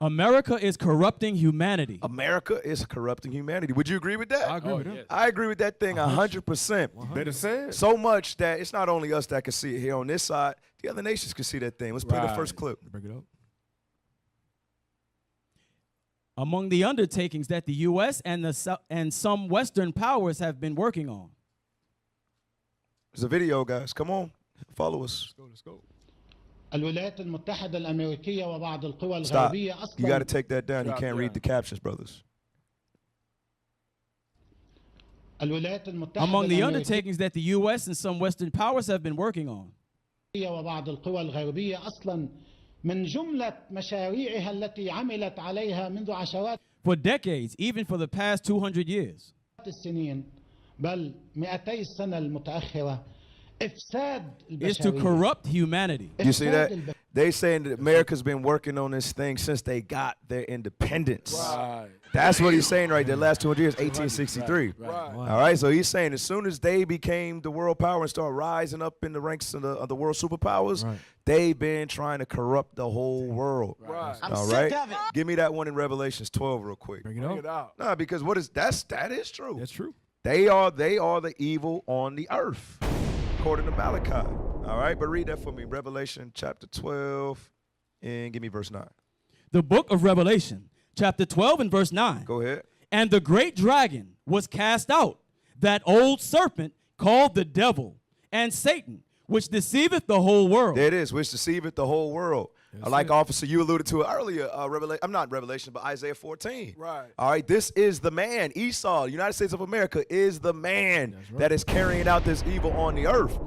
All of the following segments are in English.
America is corrupting humanity. America is corrupting humanity. Would you agree with that? I agree with that. I agree with that thing 100%. Better said. So much that it's not only us that can see it here on this side, the other nations can see that thing. Let's play the first clip. Bring it up. Among the undertakings that the U.S. and some Western powers have been working on. There's a video, guys. Come on. Follow us. Let's go. الولايات المتحدة الأمريكية وبعض القوى Stop. الغربية You got to أصلا take that down. You can't read the captions, brothers. الولايات المتحدة Among the الأمريكية undertakings that the U.S. and some Western powers have been working on. وبعض القوى الغربية أصلا من جملة مشاريعها التي عملت عليها منذ عشرات For decades, even for the past 200 years. السنين بل 200 السنة المتأخرة إفساد Is to البشرية. corrupt humanity. You see that? They saying that America's been working on this thing since they got their independence. Right. That's what he's saying right there. Last 200 years, 1863. Right. All right, so he's saying as soon as they became the world power and started rising up in the ranks of the world superpowers, they've been trying to corrupt the whole world. Right. All right, give me that one in Revelations 12 real quick. Bring it out. Nah, because that is true. That's true. They are the evil on the earth, according to Malachi. All right, but read that for me. Revelation chapter 12, and give me verse 9. The book of Revelation, chapter 12 and verse 9. Go ahead. And the great dragon was cast out, that old serpent called the devil and Satan, which deceiveth the whole world. There it is, which deceiveth the whole world. Like, officer, you alluded to it earlier, I'm not Revelation, but Isaiah 14. Right. All right, this is the man. Esau, United States of America, is the man that is carrying out this evil on the earth.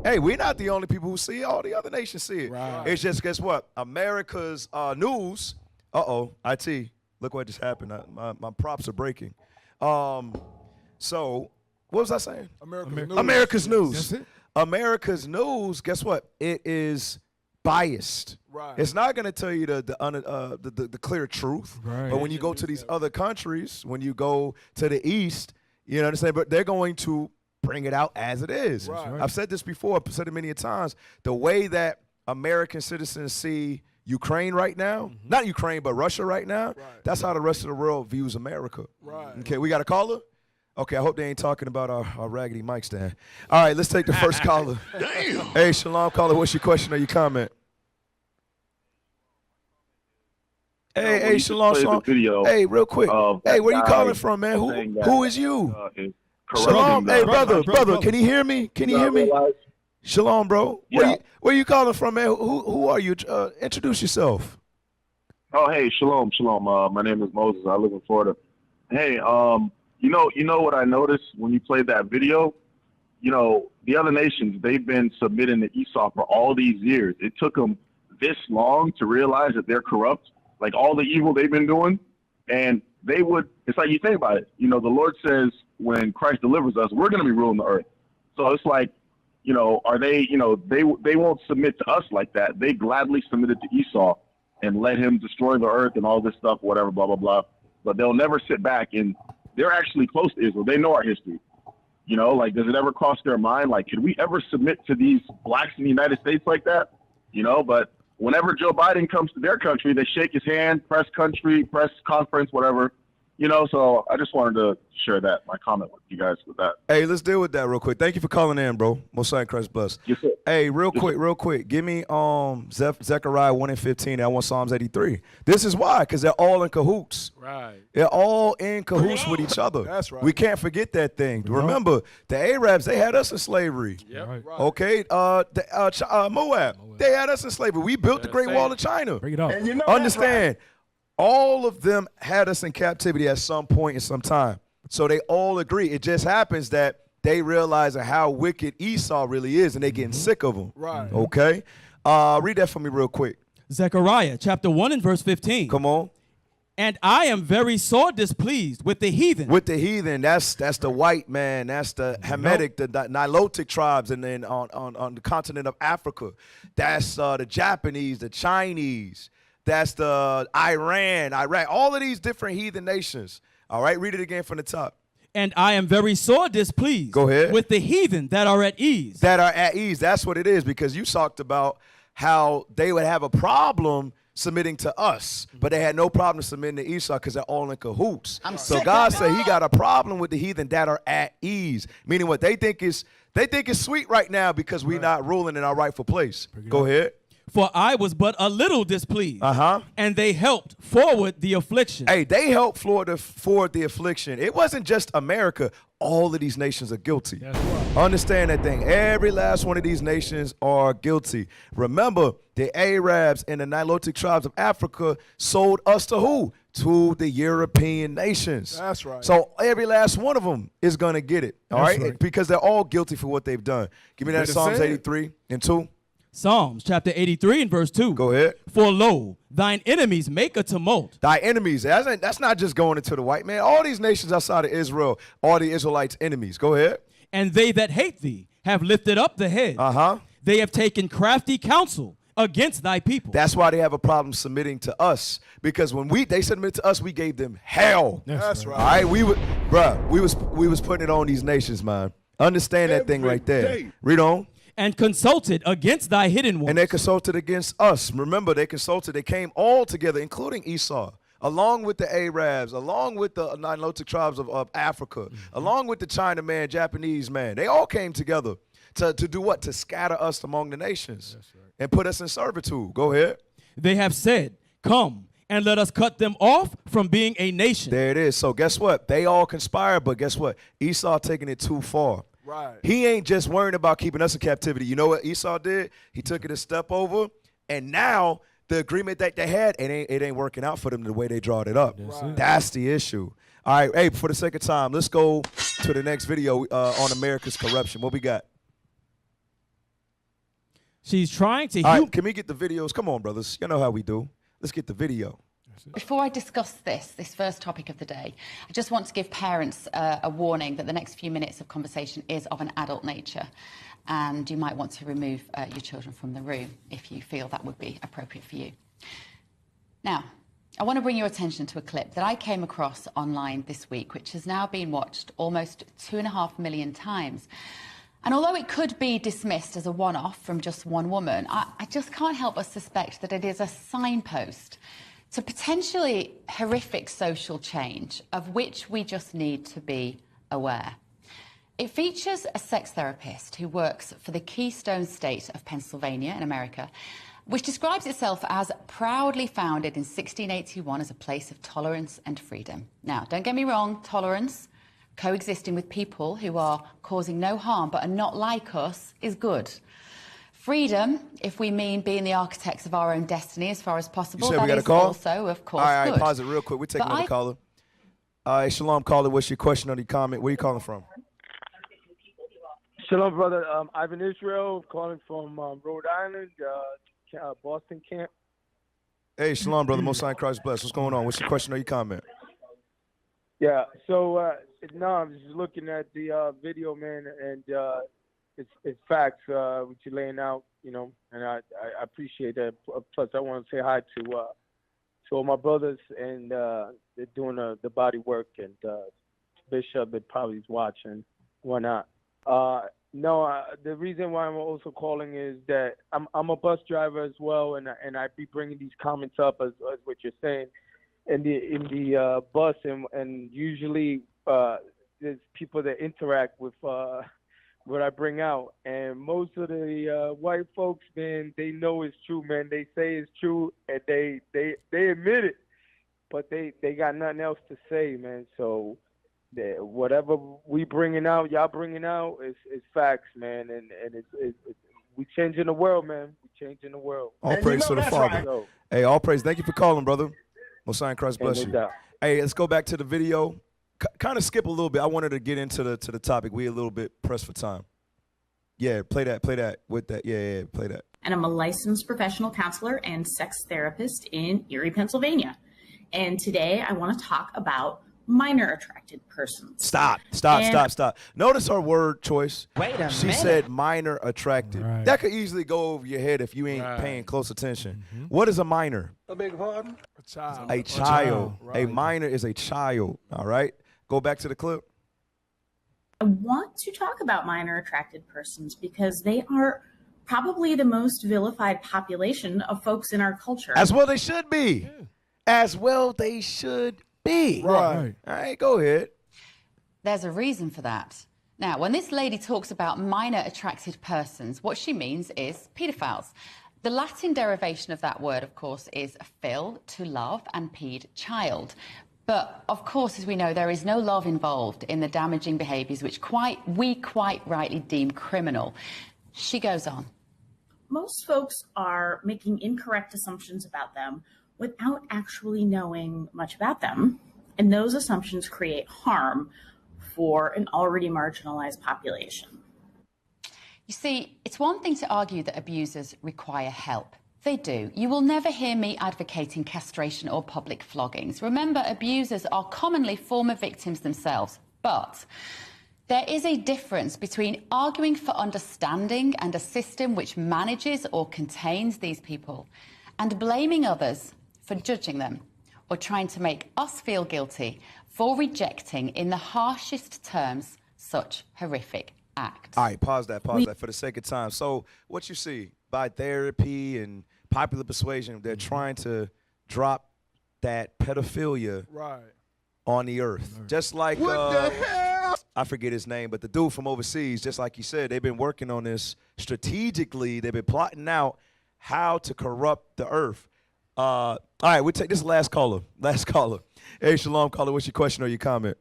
Hey, we're not the only people who see it. All the other nations see it. Right. It's just, guess what? America's news, IT, look what just happened. My props are breaking. So, what was I saying? America's news. That's it. America's news, guess what? It is biased. Right. It's not going to tell you the clear truth. Right. But when you go to these other countries, when you go to the East, you know what I'm saying? But they're going to bring it out as it is. Right. I've said this before. I've said it many times. The way that American citizens see Ukraine right now, not Ukraine, but Russia right now, that's how the rest of the world views America. Right. Okay, we got a caller? Okay, I hope they ain't talking about our raggedy mic stand. All right, let's take the first caller. Damn. Hey, Shalom, caller, what's your question or your comment? Hey, Shalom. Hey, real quick. Hey, where you calling from, man? Who is you? Shalom. Hey, brother, can you hear me? Can you hear me? Shalom, bro. Yeah. Where you calling from, man? Who are you? Introduce yourself. Oh, hey, shalom. My name is Moses. I live in Florida. Hey, you know what I noticed when you played that video? You know, the other nations, they've been submitting to Esau for all these years. It took them this long to realize that they're corrupt, like all the evil they've been doing. And it's like you think about it. You know, the Lord says when Christ delivers us, we're going to be ruling the earth. So it's like, you know, are they, you know, they won't submit to us like that. They gladly submitted to Esau and let him destroy the earth and all this stuff, whatever, blah, blah, blah. But they'll never sit back, and they're actually close to Israel. They know our history. You know, like, does it ever cross their mind? Like, could we ever submit to these blacks in the United States like that? You know, but whenever Joe Biden comes to their country, they shake his hand, press conference, whatever. You know, so I just wanted to share that, my comment with you guys with that. Hey, let's deal with that real quick. Thank you for calling in, bro. Mosiah Christ bless. Yes, sir. Hey, real quick. Give me Zechariah 1:15. I want Psalms 83. This is why, because they're all in cahoots. Right. They're all in cahoots with each other. That's right. We can't forget that thing. Remember, the Arabs, they had us in slavery. Yep. Right. Okay, Moab, they had us in slavery. We built the Great Wall of China. Bring it up. And you know, understand, all of them had us in captivity at some point in some time. So they all agree. It just happens that they realize how wicked Esau really is, and they're getting sick of him. Right. Okay? Read that for me real quick. Zechariah chapter 1 and verse 15. Come on. And I am very sore displeased with the heathen. With the heathen, that's the white man, that's the Hamitic, the Nilotic tribes, and then on the continent of Africa. That's the Japanese, the Chinese. That's the Iran, Iraq, all of these different heathen nations. All right, read it again from the top. And I am very sore displeased. Go ahead. With the heathen that are at ease. That are at ease. That's what it is, because you talked about how they would have a problem submitting to us, but they had no problem submitting to Esau because they're all in cahoots. So God said he got a problem with the heathen that are at ease, meaning what they think is sweet right now because we're not ruling in our rightful place. Go ahead. For I was but a little displeased, and they helped forward the affliction. Hey, they helped forward the affliction. It wasn't just America. All of these nations are guilty. Understand that thing. Every last one of these nations are guilty. Remember, the Arabs and the Nilotic tribes of Africa sold us to who? To the European nations. That's right. So every last one of them is going to get it, all right? Because they're all guilty for what they've done. Give me that Psalms 83 and 2. Psalms chapter 83 and verse 2. Go ahead. For lo, thine enemies make a tumult. Thy enemies. That's not just going into the white man. All these nations outside of Israel are the Israelites' enemies. Go ahead. And they that hate thee have lifted up the head. They have taken crafty counsel against thy people. That's why they have a problem submitting to us. Because when they submitted to us, we gave them hell. That's right. All right, we was putting it on these nations, man. Understand that thing right there. Read on. And consulted against thy hidden ones. And they consulted against us. Remember, they came all together, including Esau, along with the Arabs, along with the Nilotic tribes of Africa, along with the Chinaman, Japanese man. They all came together to do what? To scatter us among the nations and put us in servitude. Go ahead. They have said, come and let us cut them off from being a nation. There it is. So guess what? They all conspired, but guess what? Esau taking it too far. Right. He ain't just worrying about keeping us in captivity. You know what Esau did? He took it a step over, and now the agreement that they had, it ain't working out for them the way they drawed it up. That's the issue. All right, hey, for the sake of time, let's go to the next video on America's corruption. What we got? She's trying to... All right, can we get the videos? Come on, brothers. You know how we do. Let's get the video. Before I discuss this first topic of the day, I just want to give parents a warning that the next few minutes of conversation is of an adult nature, and you might want to remove your children from the room if you feel that would be appropriate for you. Now, I want to bring your attention to a clip that I came across online this week, which has now been watched almost 2.5 million times. And although it could be dismissed as a one-off from just one woman, I just can't help but suspect that it is a signpost to potentially horrific social change of which we just need to be aware. It features a sex therapist who works for the Keystone State of Pennsylvania in America, which describes itself as proudly founded in 1681 as a place of tolerance and freedom. Now, don't get me wrong, tolerance, coexisting with people who are causing no harm but are not like us, is good. Freedom, if we mean being the architects of our own destiny as far as possible, that is also, of course, good. All right, pause it real quick. We're taking another caller. Shalom, caller. What's your question or your comment? Where are you calling from? Shalom, brother. Ivan Israel, calling from Rhode Island, Boston camp. Hey, shalom, brother. Most High Christ bless. What's going on? What's your question or your comment? Yeah, so, no, I'm just looking at the video, man, and it's facts, what you're laying out, you know, and I appreciate that. Plus, I want to say hi to all my brothers, and they're doing the body work, and Bishop that probably is watching, whatnot. The reason why I'm also calling is that I'm a bus driver as well, and I be bringing these comments up as what you're saying in the bus, and usually there's people that interact with what I bring out, and most of the white folks, man, they know it's true, man. They say it's true, and they admit it, but they got nothing else to say, man. So whatever we bringing out, y'all bringing out, is facts, man, and it's we changing the world, man. We changing the world. All praise to the Father. Right. Hey, all praise. Thank you for calling, brother. Most High Christ bless you. Hey, let's go back to the video. Kind of skip a little bit. I wanted to get into the topic. We a little bit pressed for time. Yeah, play that with that. Yeah, play that. And I'm a licensed professional counselor and sex therapist in Erie, Pennsylvania. And today I want to talk about minor attracted persons. Stop. Notice her word choice. Wait a minute. She said minor attracted. Right. That could easily go over your head if you ain't paying close attention. What is a minor? A big pardon? A child. A child. Right. A minor is a child. All right. Go back to the clip. I want to talk about minor attracted persons because they are probably the most vilified population of folks in our culture. As well they should be. Yeah. As well they should be. Right. All right, go ahead. There's a reason for that. Now, when this lady talks about minor attracted persons, what she means is pedophiles. The Latin derivation of that word, of course, is phil, to love, and ped, child. But, of course, as we know, there is no love involved in the damaging behaviours which we quite rightly deem criminal. She goes on. Most folks are making incorrect assumptions about them without actually knowing much about them, and those assumptions create harm for an already marginalized population. You see, it's one thing to argue that abusers require help. They do. You will never hear me advocating castration or public floggings. Remember, abusers are commonly former victims themselves. But there is a difference between arguing for understanding and a system which manages or contains these people and blaming others for judging them or trying to make us feel guilty for rejecting, in the harshest terms, such horrific acts. All right, pause that for the sake of time. So what you see, by therapy and popular persuasion, they're trying to drop that pedophilia on the earth. Just like, what the hell? I forget his name, but the dude from overseas, just like you said, they've been working on this strategically. They've been plotting out how to corrupt the earth. All right, we take this last caller. Hey, Shalom caller, what's your question or your comment?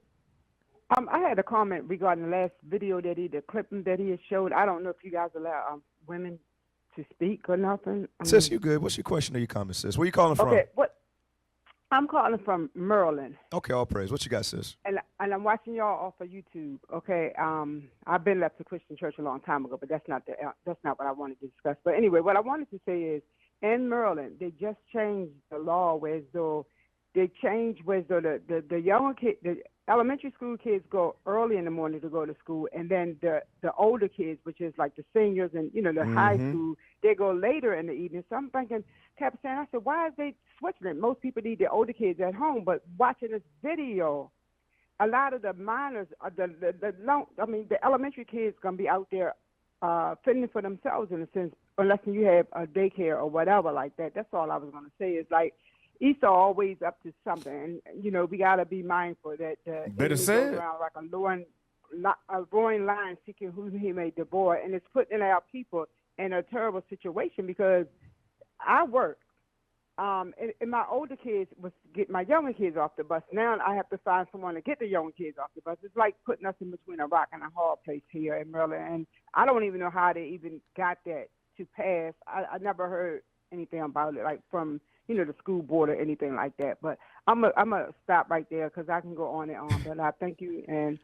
I had a comment regarding the last video the clipping that he had showed. I don't know if you guys allow women to speak or nothing. Sis, you good? What's your question or your comment, sis? Where you calling from? Okay, I'm calling from Maryland. Okay, all praise. What you got, sis? And I'm watching y'all off of YouTube. Okay, I've been left to Christian church a long time ago, but that's not what I wanted to discuss. But anyway, what I wanted to say is, in Maryland, they just changed the law where the younger kids, the elementary school kids go early in the morning to go to school, and then the older kids, which is like the seniors and the high school, they go later in the evening. So I'm thinking, kept saying, I said, why is they switching it? Most people need the older kids at home, but watching this video, a lot of the minors, the elementary kids gonna be out there fending for themselves in a sense, unless you have a daycare or whatever like that. That's all I was gonna say. Is like Esau always up to something, and we gotta be mindful that better say around like a roaring lion seeking who he may devour, and it's putting our people in a terrible situation because I work. And my older kids was get my younger kids off the bus. Now I have to find someone to get the younger kids off the bus. It's like putting us in between a rock and a hard place here in Maryland, and I don't even know how they even got that to pass. I never heard anything about it, like from the school board or anything like that. But I'm gonna stop right there because I can go on and on. But I thank you and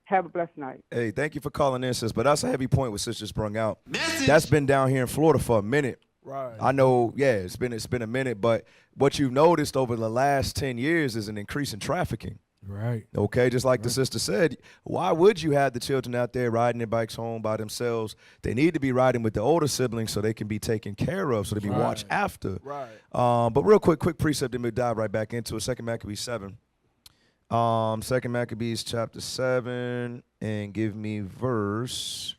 have a blessed night. Hey, thank you for calling in, sis. But that's a heavy point what sis just brung out. That's been down here in Florida for a minute. Right. I know, yeah, it's been a minute, but what you've noticed over the last 10 years is an increase in trafficking. Right. Okay, just like the sister said, why would you have the children out there riding their bikes home by themselves? They need to be riding with the older siblings so they can be taken care of, so they be watched after. Right. But real quick precept, then we'll dive right back into it. 2 Maccabees 7. 2 Maccabees chapter 7, and give me verse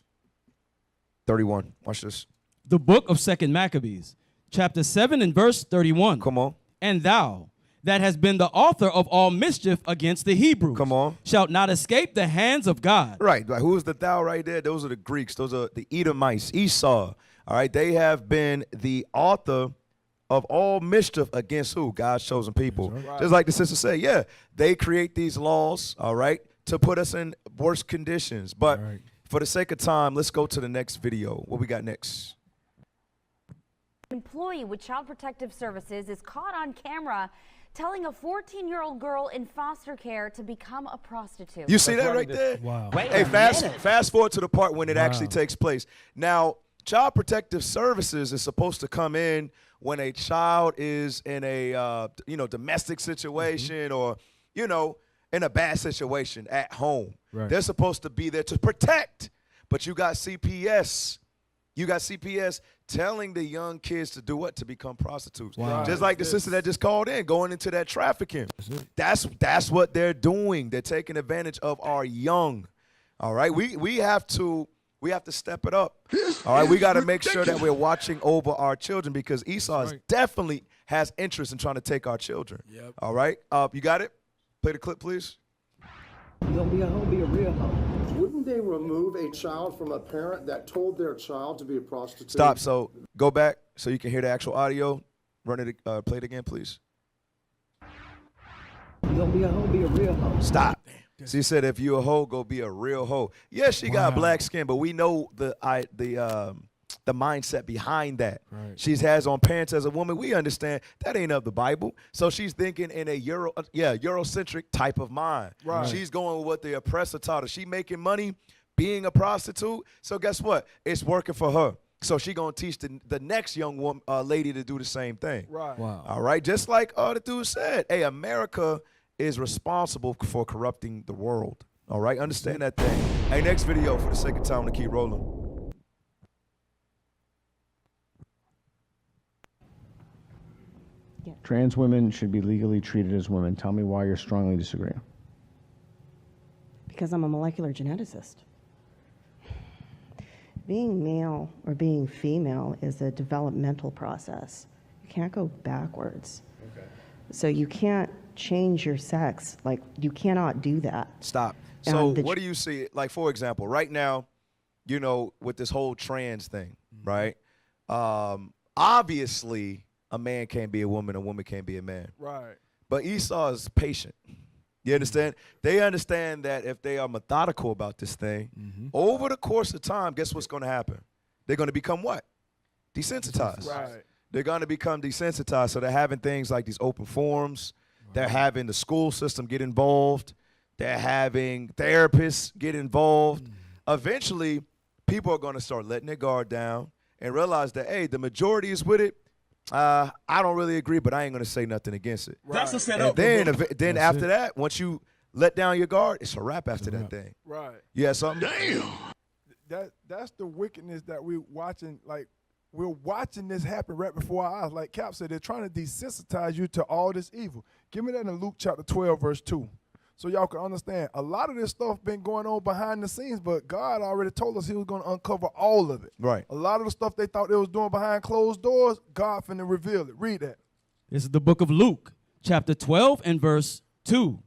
31. Watch this. The book of 2 Maccabees, chapter 7 and verse 31. Come on. And thou, that has been the author of all mischief against the Hebrews, come on, shalt not escape the hands of God. Right. Who is the thou right there? Those are the Greeks. Those are the Edomites, Esau. All right. They have been the author of all mischief against who? God's chosen people. Right. Just like the sister said, yeah, they create these laws, all right, to put us in worse conditions. But for the sake of time, let's go to the next video. What we got next? Employee with Child Protective Services is caught on camera telling a 14-year-old girl in foster care to become a prostitute. You see that right there? Wow. Hey, fast forward to the part when it actually takes place. Now, Child Protective Services is supposed to come in when a child is in a domestic situation or in a bad situation at home. Right. They're supposed to be there to protect. But you got CPS. Telling the young kids to do what? To become prostitutes. Wow. Just like the sister that just called in, going into that trafficking. That's what they're doing. They're taking advantage of our young. All right. We have to We have to step it up. All right, we got to make sure that we're watching over our children because Esau definitely has interest in trying to take our children. Yep. All right, you got it? Play the clip, please. Don't be a hoe, be a real hoe. Wouldn't they remove a child from a parent that told their child to be a prostitute? Stop. So go back so you can hear the actual audio. Run it. Play it again, please. Don't be a hoe, be a real hoe. Stop. So he said, if you a hoe, go be a real hoe. Yes, she got black skin, but we know the mindset behind that. Right. She has on pants as a woman. We understand that ain't of the Bible. So she's thinking in a Eurocentric type of mind. Right. She's going with what the oppressor taught her. She making money being a prostitute. So guess what? It's working for her. So she gonna teach the next young woman, lady to do the same thing. Right. Wow. All right. Just like the dude said, hey, America is responsible for corrupting the world. All right. Understand that thing. Hey, next video for the sake of time to keep rolling. Yeah. Trans women should be legally treated as women. Tell me why you're strongly disagreeing. Because I'm a molecular geneticist. Being male or being female is a developmental process. You can't go backwards. Okay. So you can't change your sex. Like, you cannot do that. Stop. So what do you see? Like, for example, right now, you know, with this whole trans thing, right? Obviously, a man can't be a woman can't be a man. Right. But Esau is patient. You understand? They understand that if they are methodical about this thing, over the course of time, guess what's going to happen? They're going to become what? Desensitized. Right. They're going to become desensitized. So they're having things like these open forums. Right. They're having the school system get involved. They're having therapists get involved. Eventually, people are going to start letting their guard down and realize that, hey, the majority is with it. I don't really agree, but I ain't going to say nothing against it. Right. That's a setup. And then after that, once you let down your guard, it's a wrap after that thing. Right. You had something? Damn. That's the wickedness that we're watching. Like, we're watching this happen right before our eyes. Like Cap said, they're trying to desensitize you to all this evil. Give me that in Luke chapter 12, verse 2. So y'all can understand, a lot of this stuff been going on behind the scenes, but God already told us he was going to uncover all of it. Right. A lot of the stuff they thought they was doing behind closed doors, God finna reveal it. Read that. This is the book of Luke, chapter 12 and verse 2.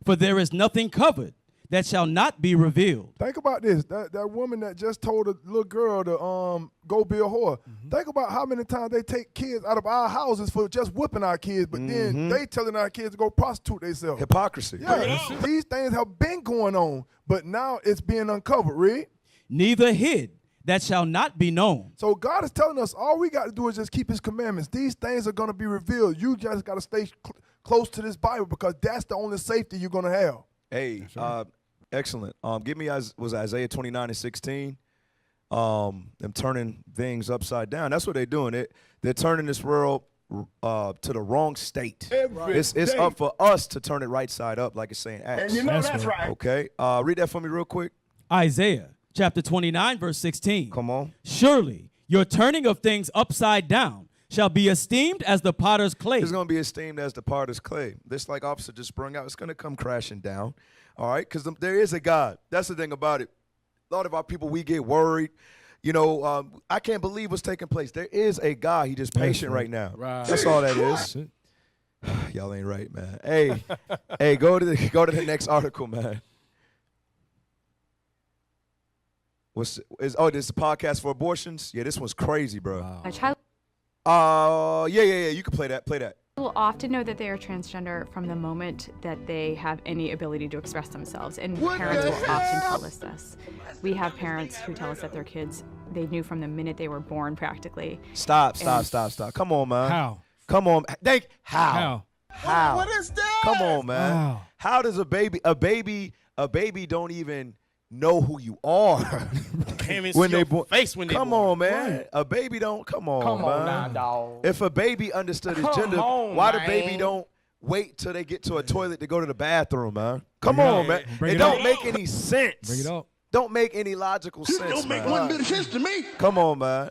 For there is nothing covered that shall not be revealed. Think about this. That woman that just told a little girl to go be a whore. Think about how many times they take kids out of our houses for just whipping our kids, but then they telling our kids to go prostitute themselves. Hypocrisy. Yeah, these things have been going on, but now it's being uncovered. Read. Neither hid that shall not be known. So God is telling us all we got to do is just keep his commandments. These things are going to be revealed. You just got to stay close to this Bible because that's the only safety you're going to have. Hey, excellent. Give me was Isaiah 29:16. Them turning things upside down. That's what they're doing. They're turning this world to the wrong state. It's up for us to turn it right side up, like it's saying Acts. And you know that's right. Okay. Read that for me real quick. Isaiah chapter 29, verse 16. Come on. Surely your turning of things upside down shall be esteemed as the potter's clay. It's going to be esteemed as the potter's clay. This, like Officer just sprung out, it's going to come crashing down. All right? Because there is a God. That's the thing about it. A lot of our people, we get worried. You know, I can't believe what's taking place. There is a God. He just patient right now. Right. That's all that is. Y'all ain't right, man. Hey, hey, go to the next article, man. This is a podcast for abortions? Yeah, this one's crazy, bro. Wow. Yeah. You can play that. Play that. People often know that they are transgender from the moment that they have any ability to express themselves, and parents will often tell us this. We have parents who tell us that their kids, they knew from the minute they were born practically. Stop. Come on, man. How? Come on. How? What is that? Come on, man. Wow. How does a baby don't even know who you are when they born? Come on, man. Right. A baby don't. Come on now, dog. If a baby understood his gender, why the baby don't wait till they get to a toilet to go to the bathroom, man? Come on, man. It don't make any sense. Bring it up. Don't make any logical sense. Don't make one bit of sense to me. Come on, man.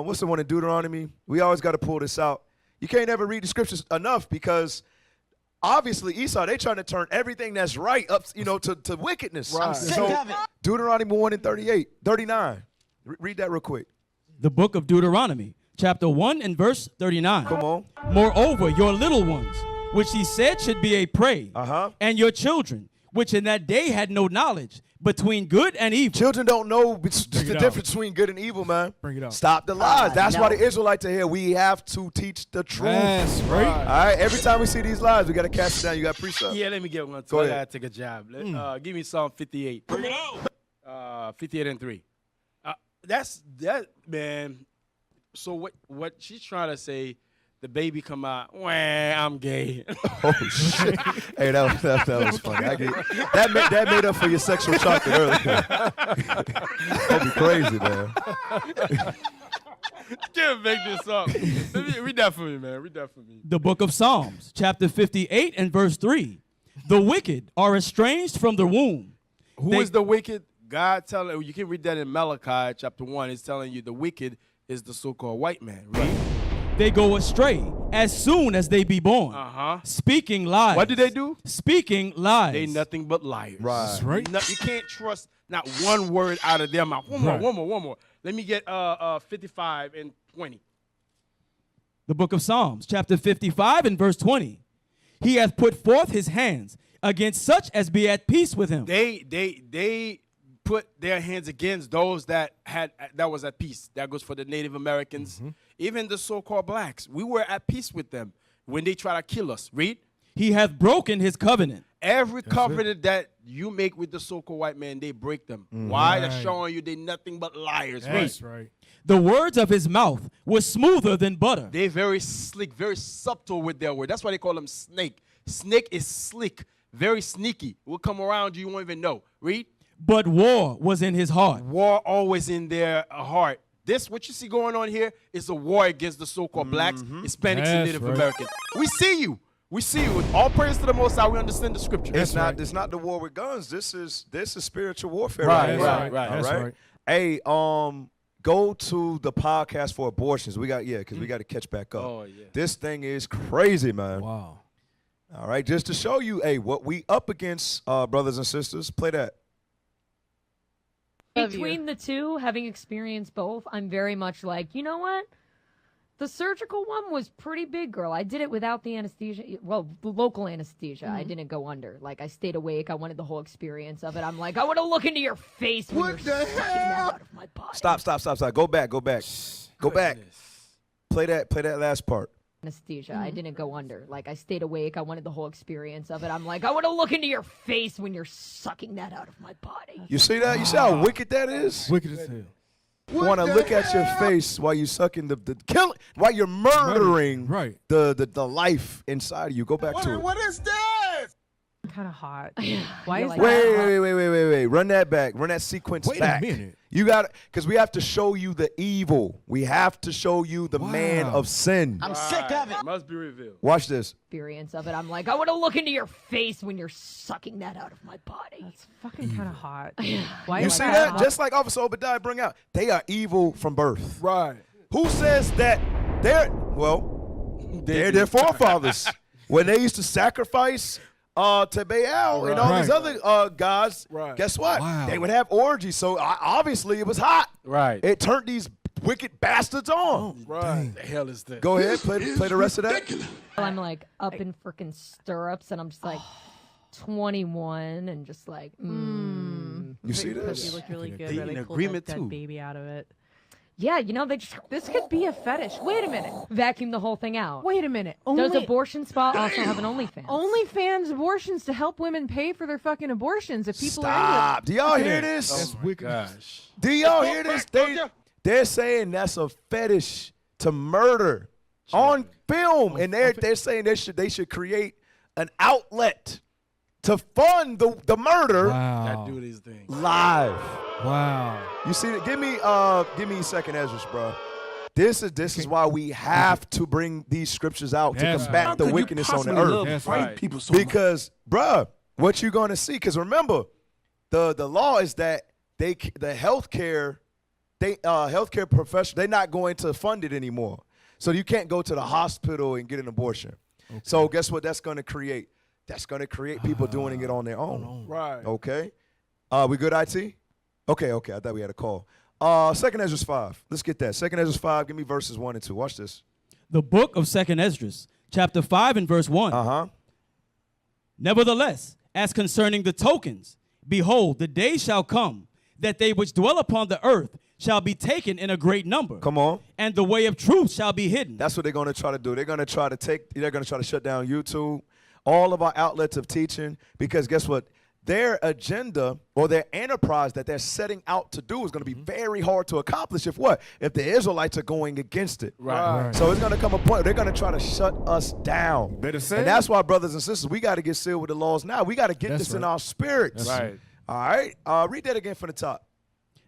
What's the one in Deuteronomy? We always got to pull this out. You can't ever read the scriptures enough because obviously Esau, they trying to turn everything that's right up, to wickedness. Right. I'm sick of it. Deuteronomy 1 and 39. Read that real quick. The book of Deuteronomy, chapter 1 and verse 39. Come on. Moreover, your little ones, which he said should be a prey, and your children, which in that day had no knowledge between good and evil. Children don't know the difference between good and evil, man. Bring it up. Stop the lies. That's why the Israelites are here. We have to teach the truth. That's right. All right. Every time we see these lies, we got to cast it down. You got precept. Yeah, let me get one. Go I ahead. gotta take a jab. Give me Psalm 58. Bring it on. 58 and 3. That's that, man. So what she's trying to say? The baby come out. Wah, I'm gay. Oh shit! Hey, that was funny. That made up for your sexual chocolate earlier. That'd be crazy, man. Can't make this up. Read that for me, man. Read that for me. The book of Psalms, chapter 58 and verse 3. The wicked are estranged from the womb. Who is the wicked? God telling you can read that in Malachi chapter 1. It's telling you the wicked is the so-called white man. Read. They go astray as soon as they be born. Speaking lies. What do they do? Speaking lies. They nothing but liars. Right. That's right. You can't trust not one word out of their mouth. One more. Let me get 55 and 20. The book of Psalms, chapter 55 and verse 20. He hath put forth his hands against such as be at peace with him. They put their hands against those that was at peace. That goes for the Native Americans, even the so-called blacks. We were at peace with them when they try to kill us. Read. He hath broken his covenant. Every covenant that you make with the so-called white man, they break them. Why? That's showing you they nothing but liars. That's right. The words of his mouth were smoother than butter. They very slick, very subtle with their word. That's why they call them snake. Snake is slick, very sneaky. Will come around you won't even know. Read. But war was in his heart. War always in their heart. This, what you see going on here, is a war against the so-called blacks, Hispanics, and Native Americans. We see you. We see you. With all praise to the Most High, we understand the scripture. It's not the war with guns. This is spiritual warfare. Right. That's right. Hey, go to the podcast for abortions. We got because we got to catch back up. Oh yeah. This thing is crazy, man. Wow. All right, just to show you, what we up against, brothers and sisters. Play that. Between the two, having experienced both, I'm very much like, you know what? The surgical one was pretty big, girl. I did it without the anesthesia. Well, the local anesthesia. I didn't go under. Like, I stayed awake. I wanted the whole experience of it. I'm like, I want to look into your face when you're sucking that out of my body. Stop. Go back. Go back. Play that last part. Anesthesia. I didn't go under. Like, I stayed awake. I wanted the whole experience of it. I'm like, I want to look into your face when you're sucking that out of my body. You see that? You see how wicked that is? Wicked as hell. Want to look at your face while you sucking the kill, while you're murdering the life inside of you. Go back to it. What is this? Kind of hot. Why is like, Wait. Run that back. Run that sequence back. Wait a minute. You got it, because we have to show you the evil. We have to show you the man of sin. I'm sick of it. Must be revealed. Watch this. Experience of it. I'm like, I want to look into your face when you're sucking that out of my body. That's fucking kind of hot. Why you see that? Just like Officer Obadiah bring out, they are evil from birth. Right. Who says that they're their forefathers when they used to sacrifice to Baal and all these other gods? Guess what? They would have orgies. So obviously it was hot. Right. It turned these wicked bastards on. Right. The hell is this? Go ahead, play the rest of that. I'm like up in freaking stirrups, and I'm just like 21, and just like, You see this? You look really good. They Really in cool agreement that too. baby out of it. yeah, you know, this could be a fetish. Wait a minute, vacuum the whole thing out. Wait a minute. Does Abortion Spa also have an OnlyFans? OnlyFans abortions to help women pay for their fucking abortions. If people Stop. Do y'all hear this? Oh my gosh. Do y'all hear this? They're saying that's a fetish to murder on film, and they're saying they should create an outlet to fund the murder That do these things. live. Wow. You see that? Give me second Ezra, bro. This is why we have to bring these scriptures out to combat the wickedness on the earth. People so Because, bruh, what you're gonna see? Because remember, the law is that the healthcare professional, they're not going to fund it anymore. So you can't go to the hospital and get an abortion. Okay. So guess what that's going to create? that's going to create people doing it on their own. Right. Okay. We good, IT? Okay. I thought we had a call. 2nd Ezra 5. Let's get that. 2nd Ezra 5. Give me verses 1 and 2. Watch this. The book of 2nd Ezra, chapter 5 and verse 1. Nevertheless, as concerning the tokens, behold, the day shall come that they which dwell upon the earth shall be taken in a great number. Come on. And the way of truth shall be hidden. That's what they're going to try to do. They're going to try to shut down YouTube, all of our outlets of teaching, because guess what? Their agenda or their enterprise that they're setting out to do is going to be very hard to accomplish if the Israelites are going against it. Right. So it's going to come a point they're going to try to shut us down. Better say. And that's why, brothers and sisters, we got to get sealed with the laws now. We got to get this in our spirits. Right. All right. Read that again from the top.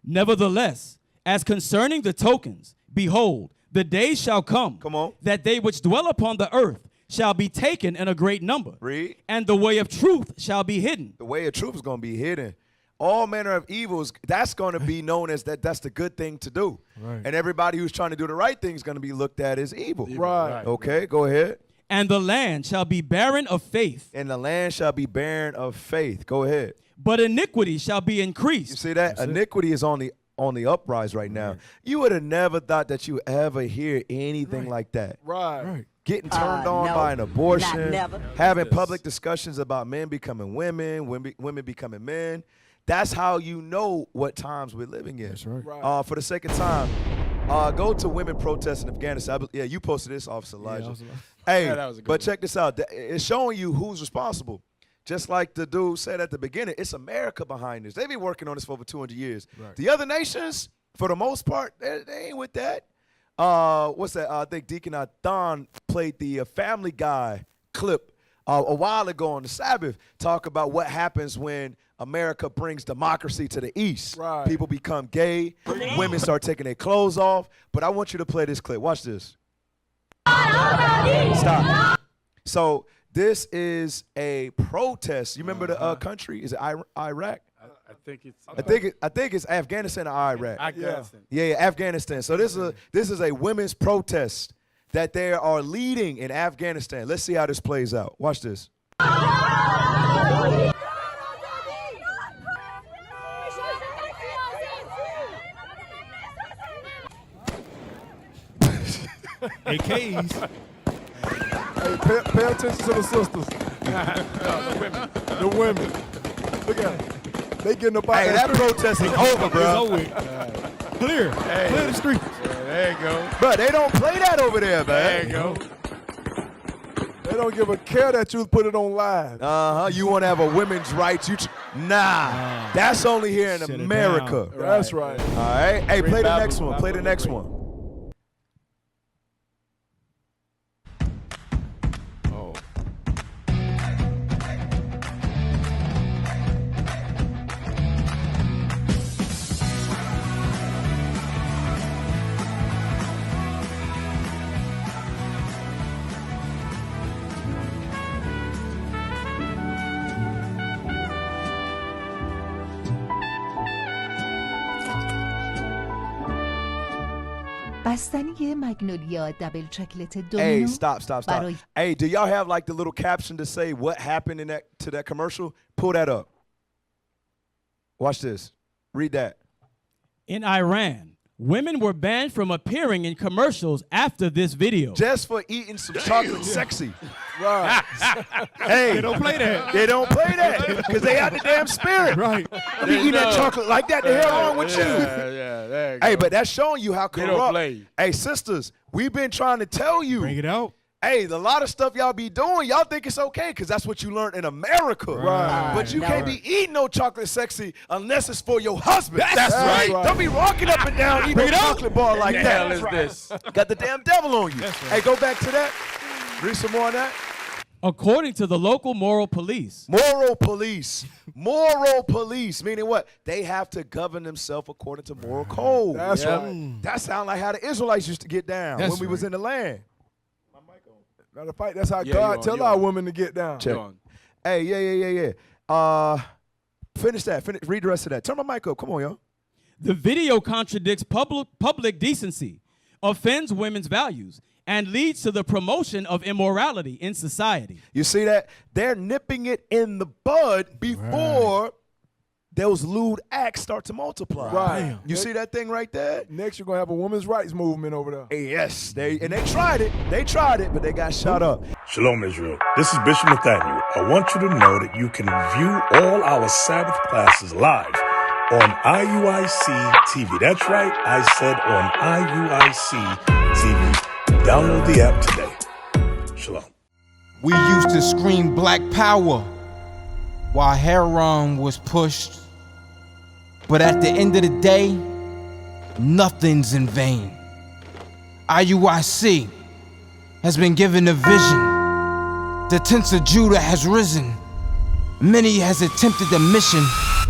Nevertheless, as concerning the tokens, behold, the day shall come. Come on. That they which dwell upon the earth shall be taken in a great number. Read. And the way of truth shall be hidden. The way of truth is going to be hidden. All manner of evils, that's going to be known as that's the good thing to do. Right. And everybody who's trying to do the right thing is going to be looked at as evil. Right. Okay, go ahead. And the land shall be barren of faith. And the land shall be barren of faith. Go ahead. But iniquity shall be increased. You see that? Iniquity is on the uprise right now. You would have never thought that you ever hear anything like that. Right. Getting turned on by an abortion, never. having public discussions about men becoming women, women becoming men. That's how you know what times we're living in. That's right. For the sake of time, go to women protests in Afghanistan. Yeah, you posted this, Officer Elijah. But check this out. It's showing you who's responsible. Just like the dude said at the beginning, it's America behind this. They've been working on this for over 200 years. Right. The other nations, for the most part, they ain't with that. What's that? I think Deacon Don played the Family Guy clip a while ago on the Sabbath, talk about what happens when America brings democracy to the East. Right. People become gay, women start taking their clothes off. But I want you to play this clip. Watch this. Stop. So this is a protest. You remember the country? Is it Iraq? I think it's Afghanistan or Iraq. Afghanistan. Yeah, Afghanistan. So this is a women's protest that they are leading in Afghanistan. Let's see how this plays out. Watch this. AKs. Hey, pay attention to the sisters. The women. Look at them. They getting up out Hey, that protest is over, bro. Clear. Clear the streets. There you go. Bro, they don't play that over there, man. There you go. They don't give a care that you put it on live. You want to have a women's rights? Nah. That's only here in America. That's right. All right. Hey, play the next one. Play the next one. بستنی مگنولیا دبل چکلت دو. Hey, stop. Hey, do y'all have like the little caption to say what happened in that commercial? Pull that up. Watch this. Read that. In Iran, women were banned from appearing in commercials after this video. Just for eating some chocolate sexy. Right. Hey. They don't play that. They don't play that because they out the damn spirit. Right. You eat that chocolate like that, the hell wrong with you? Yeah, there you go. Hey, but that's showing you how They don't corrupt. play. Hey, sisters, we've been trying to tell you. Bring it out. Hey, a lot of stuff y'all be doing, y'all think it's okay because that's what you learned in America. Right. But you can't be eating no chocolate sexy unless it's for your husband. That's right. Don't be rocking up and down eating a chocolate bar like The that. hell is this? Got the damn devil on you. Hey, go back to that. Read some more on that. According to the local moral police. Moral police, meaning what? They have to govern themselves according to moral code. That's right. That sounds like how the Israelites used to get down when we was in the land. Matter of fact, that's how God tell our women to get down. Check. Hey, yeah. Finish that. Read the rest of that. Turn my mic up. Come on, y'all. The video contradicts public decency. offends women's values, and leads to the promotion of immorality in society. You see that? They're nipping it in the bud before those lewd acts start to multiply. Right. You see that thing right there? Next, you're going to have a women's rights movement over there. Yes, they tried it. They tried it, but they got shut up. Shalom, Israel. This is Bishop Nathaniel. I want you to know that you can view all our Sabbath classes live on IUIC TV. That's right, I said on IUIC TV. Download the app today. Shalom. We used to scream black power while heroin was pushed. But at the end of the day, nothing's in vain. IUIC has been given a vision. The tents of Judah has risen. Many has attempted the mission.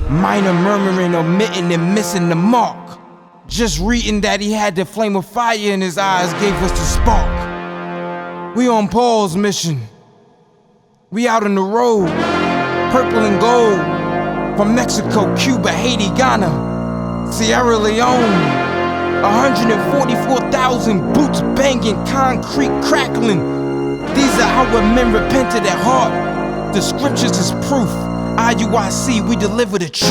Minor murmuring, omitting, and missing the mark. Just reading that he had the flame of fire in his eyes gave us the spark. We on Paul's mission. We out on the road, purple and gold. From Mexico, Cuba, Haiti, Ghana, Sierra Leone. 144,000 boots banging, concrete crackling. These are how men repented at heart. The scriptures is proof. IUIC, we deliver the truth.